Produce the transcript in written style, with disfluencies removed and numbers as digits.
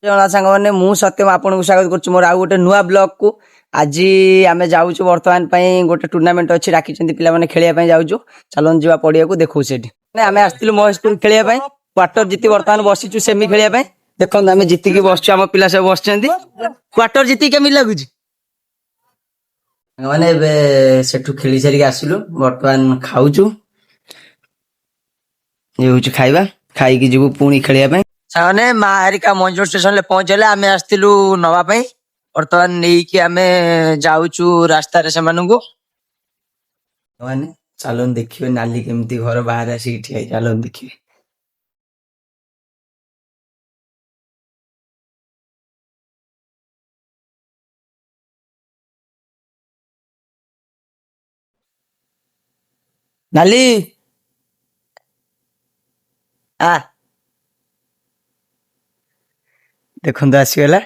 ଜଣା ସାଙ୍ଗମାନେ ମୁଁ ସତ୍ୟମ ଆପଣଙ୍କୁ ସ୍ୱାଗତ କରୁଛି ମୋର ଆଉ ଗୋଟେ ନୂଆ ବ୍ଲଗ କୁ। ଆଜି ଆମେ ଯାଉଛୁ ବର୍ତ୍ତମାନ ପାଇଁ ଗୋଟେ ଟୁର୍ଣ୍ଣାମେଣ୍ଟ ଅଛି, ଡାକିଛନ୍ତି ପିଲାମାନେ ଖେଳିବା ପାଇଁ ଯାଉଛୁ। ଚାଲନ୍ତୁ ଯିବା ପଡିଆକୁ, ଦେଖୁ ସେଠି ଆମେ ଆସିଥିଲୁ ମହେଶପୁର ଖେଳିବା ପାଇଁ। କ୍ୱାର୍ଟର ଜିତି ବର୍ତ୍ତମାନ ବସିଛୁ ସେମି ଖେଳିବା ପାଇଁ। ଦେଖନ୍ତୁ ଆମେ ଜିତିକି ବସିଛୁ, ଆମ ପିଲା ସବୁ ବସିଛନ୍ତି। କ୍ୱାର୍ଟର ଜିତିକି କେମିତି ଲାଗୁଛି? ମାନେ ଏବେ ସେଠୁ ଖେଳି ସାରିକି ଆସିଲୁ, ବର୍ତ୍ତମାନ ଖାଉଛୁ। ଇଏ ହଉଛି ଖାଇବା, ଖାଇକି ଯିବୁ ପୁଣି ଖେଳିବା ପାଇଁ। ସାଙ୍ଗମାନେ ମା ହେରିକା ମଞ୍ଜୁର ଷ୍ଟେସନରେ ପହଞ୍ଚିଲେ, ଆମେ ଆସିଥିଲୁ ନବା ପାଇଁ। ବର୍ତ୍ତମାନ ନେଇକି ଆମେ ଯାଉଛୁ ରାସ୍ତାରେ ସେମାନଙ୍କୁ। ମାନେ ଚାଲନ୍ତୁ ଦେଖିବେ ନାଲି କେମିତି ଘର ବାହାରେ ଆସିକି ଠିଆ ହେଇଛି, ଚାଲନ୍ତୁ ଦେଖିବେ। ନାଲି ଆ ଦେଖନ୍ତୁ ଆସିଗଲା।